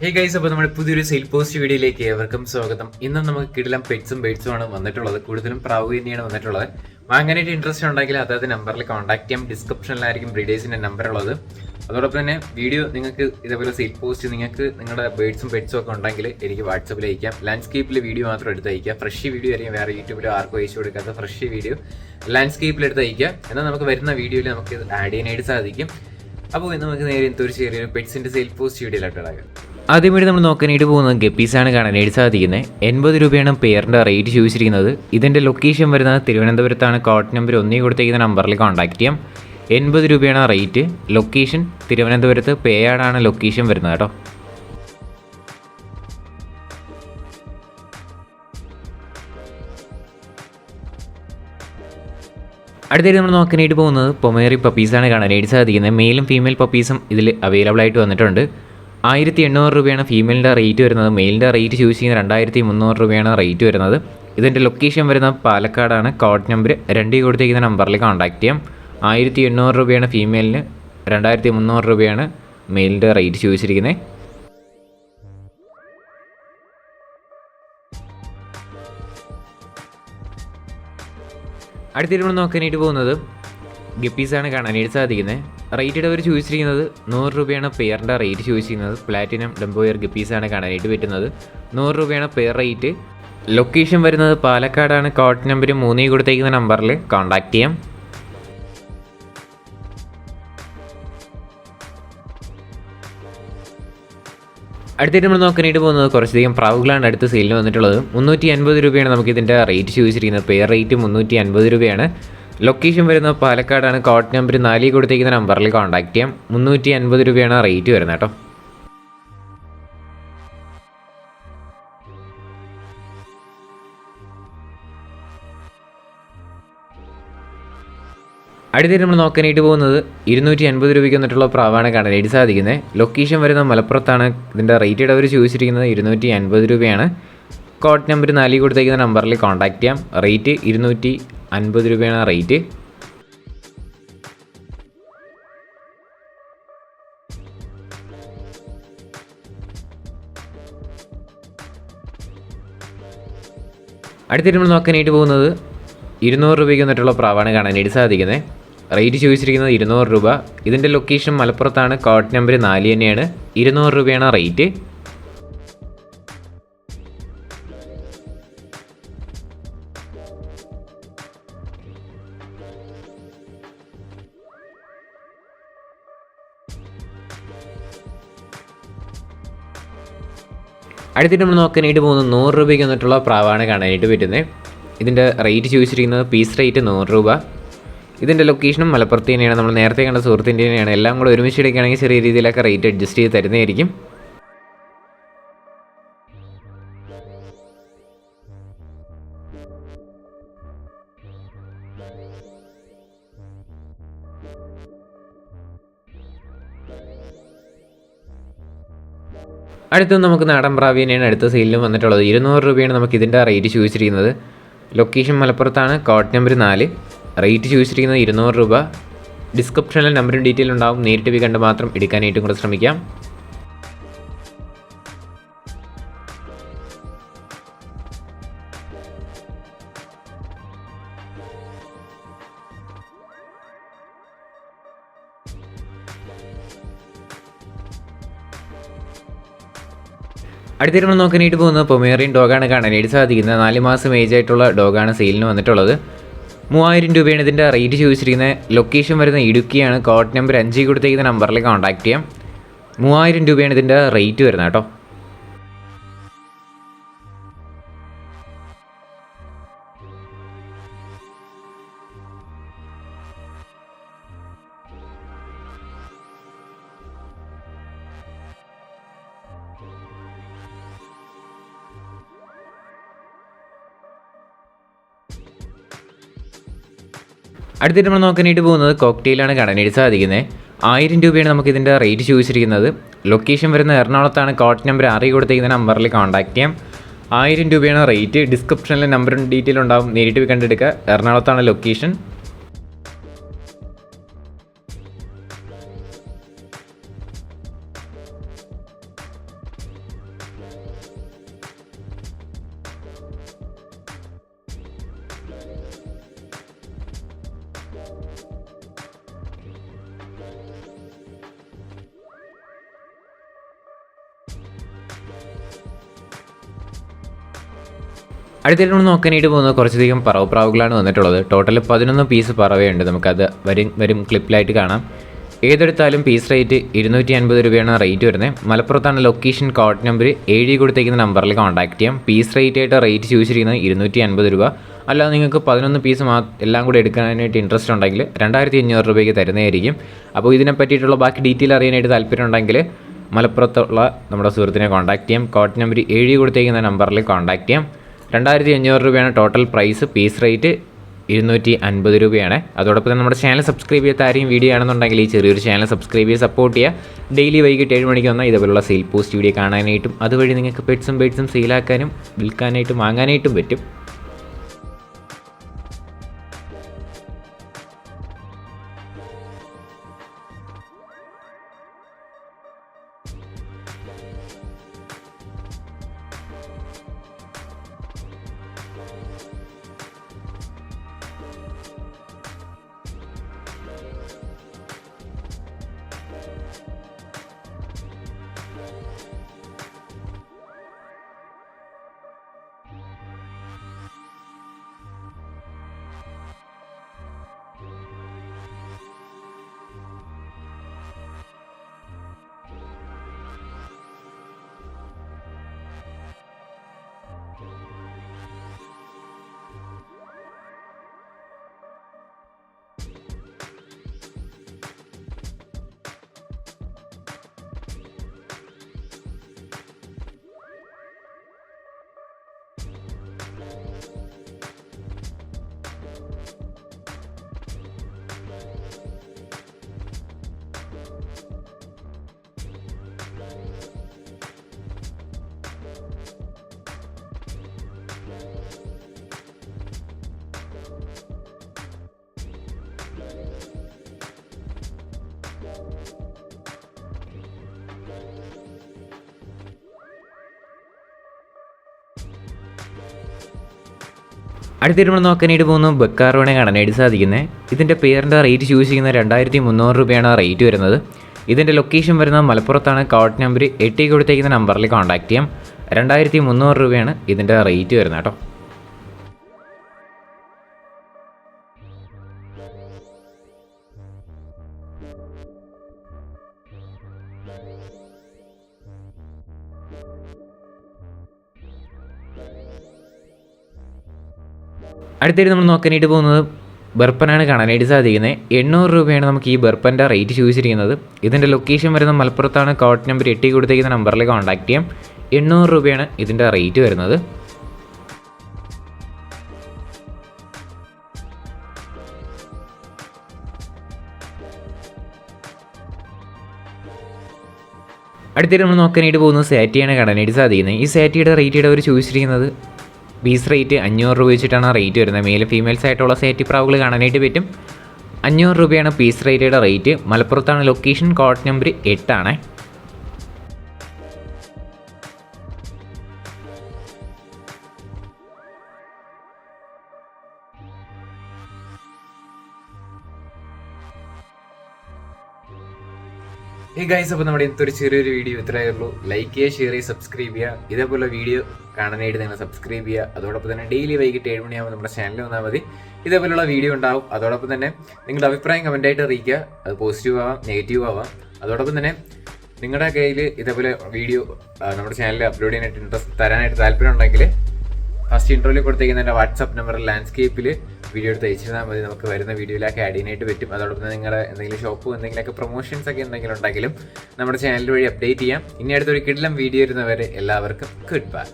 Hey guys, അപ്പോൾ നമ്മുടെ പുതിയൊരു സെയിൽ പോസ്റ്റ് വീഡിയോയിലേക്ക് ഏവർക്കും സ്വാഗതം. ഇന്ന് നമുക്ക് കിടിലം പെറ്റ്സും ബേഡ്സും ആണ് വന്നിട്ടുള്ളത്. കൂടുതലും പ്രാവ് തന്നെയാണ് വന്നിട്ടുള്ളത്. വാങ്ങാനായിട്ട് ഇൻട്രസ്റ്റ് ഉണ്ടെങ്കിൽ അതായത് നമ്പറിൽ കോൺടാക്ട് ചെയ്യാം. ഡിസ്ക്രിപ്ഷനിലായിരിക്കും ബ്രീഡേഴ്സിൻ്റെ നമ്പർ ഉള്ളത്. അതോടൊപ്പം തന്നെ വീഡിയോ നിങ്ങൾക്ക് ഇതേപോലെ സെയിൽ പോസ്റ്റ് നിങ്ങൾക്ക് നിങ്ങളുടെ ബേഡ്സും പെറ്റ്സും ഒക്കെ ഉണ്ടെങ്കിൽ എനിക്ക് വാട്സപ്പിൽ അയക്കാം. ലാൻഡ്സ്കേപ്പിൽ വീഡിയോ മാത്രം എടുത്ത് അയക്കുക. ഫ്രഷ് വീഡിയോ ആയിരിക്കും, വേറെ യൂട്യൂബിൽ ആർക്കും അയച്ചു കൊടുക്കാത്ത ഫ്രഷ് വീഡിയോ ലാൻഡ്സ്കേപ്പിൽ എടുത്ത് അയക്കുക. എന്നാൽ നമുക്ക് വരുന്ന വീഡിയോയിൽ നമുക്ക് ആഡ് ചെയ്യാനായിട്ട് സാധിക്കും. അപ്പോൾ ഇന്ന് നമുക്ക് നേരെ ഒരു ചെറിയൊരു പെറ്റ്സിൻ്റെ സെയിൽ പോസ്റ്റ് വീഡിയോയിലായിട്ട് ഇടാം. ആദ്യമായിട്ട് നമ്മൾ നോക്കാനായിട്ട് പോകുന്നത് ഗപ്പീസാണ് കാണാനായിട്ട് സാധിക്കുന്നത്. 80 രൂപയാണ് പെയറിൻ്റെ റേറ്റ് ചോദിച്ചിരിക്കുന്നത്. ഇതിൻ്റെ ലൊക്കേഷൻ വരുന്നത് തിരുവനന്തപുരത്താണ്. കോഡ് നമ്പർ 1 കൊടുത്തേക്കുന്ന നമ്പറിൽ കോൺടാക്ട് ചെയ്യാം. 80 രൂപയാണ് റേറ്റ്. ലൊക്കേഷൻ തിരുവനന്തപുരത്ത്, പേയാടാണ് ലൊക്കേഷൻ വരുന്നത് കേട്ടോ. അടുത്തായിട്ട് നമ്മൾ നോക്കാനായിട്ട് പോകുന്നത് പൊമേറി പപ്പീസാണ് കാണാനായിട്ട് സാധിക്കുന്നത്. മെയിലും ഫീമെയിൽ പപ്പീസും ഇതിൽ അവൈലബിൾ ആയിട്ട് വന്നിട്ടുണ്ട്. 1800 രൂപയാണ് ഫീമെയിലിൻ്റെ റേറ്റ് വരുന്നത്. മെയിലിൻ്റെ റേറ്റ് ചൂസ് ചെയ്യുന്ന 2300 രൂപയാണ് റേറ്റ് വരുന്നത്. ഇതിൻ്റെ ലൊക്കേഷൻ വരുന്നത് പാലക്കാടാണ്. കോഡ് നമ്പർ 2 കൊടുത്തേക്കുന്ന നമ്പറിൽ കോൺടാക്ട് ചെയ്യാം. 1800 രൂപയാണ് ഫീമെയിലിന്, 2300 രൂപയാണ് മെയിലിൻ്റെ റേറ്റ് ചോദിച്ചിരിക്കുന്നത്. അടുത്തിട്ട് നമ്മൾ നോക്കാനായിട്ട് പോകുന്നത് ഗപ്പീസാണ് കാണാനായിട്ട് സാധിക്കുന്നത്. റേറ്റഡ് അവർ ചോദിച്ചിരിക്കുന്നത് 100 രൂപയാണ് പെയറിൻ്റെ റേറ്റ് ചോദിച്ചിരിക്കുന്നത്. പ്ലാറ്റിനം ഡംബോയർ ഗപ്പീസാണ് കാണാനായിട്ട് പറ്റുന്നത്. 100 രൂപയാണ് പെയർ റേറ്റ്. ലൊക്കേഷൻ വരുന്നത് പാലക്കാടാണ്. കോഡ് നമ്പർ 3 കൊടുത്തേക്കുന്ന നമ്പറിൽ കോൺടാക്ട് ചെയ്യാം. അടുത്തായിട്ട് നമ്മൾ നോക്കാനായിട്ട് പോകുന്നത് കുറച്ചധികം പ്രാവുകളാണ് അടുത്ത സെയിലിന് വന്നിട്ടുള്ളത്. 350 രൂപയാണ് നമുക്കിതിൻ്റെ റേറ്റ് ചോദിച്ചിരിക്കുന്നത്. പെയർ റേറ്റ് 350 രൂപയാണ്. ലൊക്കേഷൻ വരുന്നത് പാലക്കാടാണ്. കോഡ് നമ്പർ 4 കൊടുത്തേക്കുന്ന നമ്പറിൽ കോൺടാക്ട് ചെയ്യാം. 350 രൂപയാണ് റേറ്റ് വരുന്നത് കേട്ടോ. അടുത്തായിട്ട് നമ്മൾ നോക്കാനായിട്ട് പോകുന്നത് 250 രൂപയ്ക്ക് വന്നിട്ടുള്ള പ്രാവാണ് കാണാനായിട്ട് സാധിക്കുന്നത്. ലൊക്കേഷൻ വരുന്നത് മലപ്പുറത്താണ്. ഇതിൻ്റെ റേറ്റഡ് അവർ ചോദിച്ചിരിക്കുന്നത് 250 രൂപയാണ്. കോഡ് നമ്പർ 4 കൊടുത്തേക്കുന്ന നമ്പറിൽ കോൺടാക്ട് ചെയ്യാം. റേറ്റ് 250 രൂപയാണ് റേറ്റ്. അടുത്തിട്ട് നമ്മൾ നോക്കാനായിട്ട് പോകുന്നത് 200 രൂപയ്ക്ക് വന്നിട്ടുള്ള പ്രാവാണ് കാണാനായിട്ട് സാധിക്കുന്നത്. റേറ്റ് ചോദിച്ചിരിക്കുന്നത് 200 രൂപ. ഇതിൻ്റെ ലൊക്കേഷൻ മലപ്പുറത്താണ്. കോഡ് നമ്പർ 4 തന്നെയാണ്. 200 രൂപയാണ് റേറ്റ്. അടുത്തിട്ട് നമ്മൾ നോക്കാനായിട്ട് പോകുന്നത് 100 രൂപയ്ക്ക് വന്നിട്ടുള്ള പ്രാവാണ് കാണാനായിട്ട് പറ്റുന്നത്. ഇതിൻ്റെ റേറ്റ് ചോദിച്ചിരിക്കുന്നത് പീസ് റേറ്റ് 100 രൂപ. ഇതിൻ്റെ ലൊക്കേഷനും മലപ്പുറത്ത് തന്നെയാണ്. നമ്മൾ നേരത്തെ കണ്ട സുഹൃത്തിൻ്റെ തന്നെയാണ്. എല്ലാം കൂടെ ഒരുമിച്ച് എടുക്കുകയാണെങ്കിൽ ചെറിയ രീതിയിലൊക്കെ റേറ്റ് അഡ്ജസ്റ്റ് ചെയ്ത് തരുന്നതായിരിക്കും. അടുത്ത് നമുക്ക് നാടൻ പ്രാവ് തന്നെയാണ് അടുത്ത സെയിലിലും വന്നിട്ടുള്ളത്. 200 രൂപയാണ് നമുക്ക് ഇതിൻ്റെ റേറ്റ് ചോദിച്ചിരിക്കുന്നത്. ലൊക്കേഷൻ മലപ്പുറത്താണ്. Code number 4. റേറ്റ് ചോദിച്ചിരിക്കുന്നത് 200 രൂപ. ഡിസ്ക്രിപ്ഷനിൽ നമ്പറും ഡീറ്റെയിൽ ഉണ്ടാവും. നേരിട്ട് പോയി കണ്ട് മാത്രം എടുക്കാനായിട്ടും കൂടെ ശ്രമിക്കാം. അടുത്തിട്ട് നമ്മൾ നോക്കാനായിട്ട് പോകുന്നത് പൊമേറിയൻ ഡോഗാണ് കാണാനായിട്ട് സാധിക്കുന്നത്. 4 മാസം ഏജ് ആയിട്ടുള്ള ഡോഗാണ് സെയിലിന് വന്നിട്ടുള്ളത്. 3000 രൂപയാണ് ഇതിൻ്റെ റേറ്റ് ചോദിച്ചിരിക്കുന്നത്. ലൊക്കേഷൻ വരുന്ന ഇടുക്കിയാണ്. കോഡ് നമ്പർ 5 കൊടുത്തേക്കുന്ന നമ്പറിൽ കോൺടാക്ട് ചെയ്യാം. 3000 രൂപയാണ് ഇതിൻ്റെ റേറ്റ് വരുന്നത് കേട്ടോ. അടുത്തിട്ട് നമ്മൾ നോക്കാനായിട്ട് പോകുന്നത് കോക്ടെയിലാണ് കാണാനായിട്ട് സാധിക്കുന്നത്. 1000 രൂപയാണ് നമുക്കിതിൻ്റെ റേറ്റ് ചോദിച്ചിരിക്കുന്നത്. ലൊക്കേഷൻ വരുന്ന എറണാകുളത്താണ്. കോഡ് നമ്പർ 6 കൊടുത്തേക്കുന്ന നമ്പറിൽ കോൺടാക്ട് ചെയ്യാം. 1000 രൂപയാണ് റേറ്റ്. ഡിസ്ക്രിപ്ഷനിൽ നമ്പറും ഡീറ്റെയിൽ ഉണ്ടാവും. നേരിട്ട് പോയി കണ്ടെടുക്കുക. എറണാകുളത്താണ് ലൊക്കേഷൻ. അടുത്തായിട്ട് നമ്മൾ നോക്കാനായിട്ട് പോകുന്നത് കുറച്ചധികം പ്രാവുകളാണ് വന്നിട്ടുള്ളത്. ടോട്ടൽ 11 പീസ് പറവയുണ്ട്. നമുക്കത് വരും ക്ലിപ്പിലായിട്ട് കാണാം. ഏതെടുത്താലും പീസ് റേറ്റ് 250 രൂപയാണ് റേറ്റ് വരുന്നത്. മലപ്പുറത്താണ് ലൊക്കേഷൻ. കോഡ് നമ്പർ 7 കൊടുത്തേക്കുന്ന നമ്പറിൽ കോൺടാക്ട് ചെയ്യാം. പീസ് റേറ്റ് ആയിട്ട് റേറ്റ് ചോദിച്ചിരിക്കുന്നത് 250 രൂപ. അല്ലാതെ നിങ്ങൾക്ക് 11 പീസ് എല്ലാം കൂടെ എടുക്കാനായിട്ട് ഇൻട്രസ്റ്റ് ഉണ്ടെങ്കിൽ 2500 രൂപയ്ക്ക് തരുന്നതായിരിക്കും. അപ്പോൾ ഇതിനെ പറ്റിയിട്ടുള്ള ബാക്കി ഡീറ്റെയിൽ അറിയാനായിട്ട് താല്പര്യം ഉണ്ടെങ്കിൽ മലപ്പുറത്തുള്ള നമ്മുടെ സുഹൃത്തിനെ കോൺടാക്ട് ചെയ്യാം. കോഡ് നമ്പർ 7 കൊടുത്തേക്കുന്ന നമ്പറിൽ കോൺടാക്ട് ചെയ്യാം. 2500 രൂപയാണ് ടോട്ടൽ പ്രൈസ്. പീസ് റേറ്റ് 250 രൂപയാണ്. അതോടൊപ്പം തന്നെ നമ്മുടെ ചാനൽ സബ്സ്ക്രൈബ് ചെയ്യാത്ത ആരെയും വീഡിയോ ആണെന്നുണ്ടെങ്കിൽ ഈ ചെറിയൊരു ചാനൽ സബ്സ്ക്രൈബ് ചെയ്ത് സപ്പോർട്ട് ചെയ്യുക. ഡെയിലി വൈകിട്ട് 7 മണിക്ക് വന്നാൽ ഇതേപോലുള്ള സെയിൽ പോസ്റ്റ് വീഡിയോ കാണാനായിട്ടും അതുവഴി നിങ്ങൾക്ക് പെറ്റ്സും സെയിലാക്കാനും വിൽക്കാനായിട്ടും വാങ്ങാനായിട്ടും പറ്റും. അടുത്തിട്ട് നമ്മൾ നോക്കാനായിട്ട് പോകുന്നു ബക്കാറോണെ കാണാനായിട്ട് സാധിക്കുന്നത്. ഇതിൻ്റെ പേരിൻ്റെ റേറ്റ് ചൂസ് ചെയ്യുന്നത് 2300 രൂപയാണ് റേറ്റ് വരുന്നത്. ഇതിൻ്റെ ലൊക്കേഷൻ വരുന്നത് മലപ്പുറത്താണ്. കോഡ് നമ്പർ 8 കൊടുത്തേക്കുന്ന നമ്പറിൽ കോൺടാക്ട് ചെയ്യാം. 2300 രൂപയാണ് ഇതിൻ്റെ റേറ്റ് വരുന്നത് കേട്ടോ. അടുത്തായിട്ട് നമ്മൾ നോക്കാനായിട്ട് പോകുന്നത് ബർപ്പനാണ് കാണാനായിട്ട് സാധിക്കുന്നത്. 800 രൂപയാണ് നമുക്ക് ഈ ബർപ്പൻ്റെ റേറ്റ് ചോദിച്ചിരിക്കുന്നത്. ഇതിൻ്റെ ലൊക്കേഷൻ വരുന്നത് മലപ്പുറത്താണ്. കോഡ് നമ്പർ 8 കൊടുത്തേക്കുന്ന നമ്പറിൽ കോൺടാക്ട് ചെയ്യാം. 800 രൂപയാണ് ഇതിൻ്റെ റേറ്റ് വരുന്നത്. അടുത്തായിട്ട് നമ്മൾ നോക്കാനായിട്ട് പോകുന്നത് സാറ്റിയാണ് കാണാനായിട്ട് സാധിക്കുന്നത്. ഈ സാറ്റിയുടെ റേറ്റ് അവർ ചോദിച്ചിരിക്കുന്നത് പീസ് റേറ്റ് 500 രൂപ വെച്ചിട്ടാണ് റേറ്റ് വരുന്നത്. മെയിൽ ഫീമെയിൽസ് ആയിട്ടുള്ള സാറ്റി പ്രാവുകൾ കാണാനായിട്ട് പറ്റും. 500 രൂപയാണ് പീസ് റേറ്റിയുടെ റേറ്റ്. മലപ്പുറത്താണ് ലൊക്കേഷൻ. കോഡ് നമ്പർ 8 ആണ്. ഈ ഗൈസ്, അപ്പോൾ നമ്മുടെ ഇന്നത്തെ ഒരു ചെറിയൊരു വീഡിയോ ഇത്രയേ ഉള്ളൂ. ലൈക്ക് ചെയ്യുക, ഷെയർ ചെയ്യുക, സബ്സ്ക്രൈബ് ചെയ്യുക. ഇതേപോലെ വീഡിയോ കാണാനായിട്ട് നിങ്ങൾ സബ്സ്ക്രൈബ് ചെയ്യുക. അതോടൊപ്പം തന്നെ ഡെയിലി വൈകിട്ട് 7 മണിയാകുമ്പോൾ നമ്മുടെ ചാനലിൽ വന്നാൽ മതി. ഇതേപോലുള്ള വീഡിയോ ഉണ്ടാവും. അതോടൊപ്പം തന്നെ നിങ്ങളുടെ അഭിപ്രായം കമൻറ്റായിട്ട് അറിയിക്കുക. അത് പോസിറ്റീവ് ആവാം, നെഗറ്റീവ് ആവാം. അതോടൊപ്പം തന്നെ നിങ്ങളുടെ കയ്യിൽ ഇതേപോലെ വീഡിയോ നമ്മുടെ ചാനലിൽ അപ്ലോഡ് ചെയ്യാനായിട്ട് ഇൻട്രസ്റ്റ് തരാനായിട്ട് താല്പര്യം ഉണ്ടെങ്കിൽ ഫസ്റ്റ് ഇൻട്രോയിൽ കൊടുത്തേക്കുന്ന എൻ്റെ വാട്സാപ്പ് നമ്പർ ലാൻഡ്സ്കേപ്പിൽ വീഡിയോ എടുത്ത് അയച്ചിരുന്നാൽ മതി. നമുക്ക് വരുന്ന വീഡിയോയിലൊക്കെ ആഡ് ചെയ്യാനായിട്ട് പറ്റും. അതോടൊപ്പം നിങ്ങളുടെ എന്തെങ്കിലും ഷോപ്പോ എന്തെങ്കിലുമൊക്കെ പ്രൊമോഷൻസ് ഒക്കെ എന്തെങ്കിലും ഉണ്ടെങ്കിലും നമ്മുടെ ചാനൽ വഴി അപ്ഡേറ്റ് ചെയ്യാം. ഇനി അടുത്തൊരു കിടിലം വീഡിയോ വരുന്നവരെ എല്ലാവർക്കും ഗുഡ് ബൈ.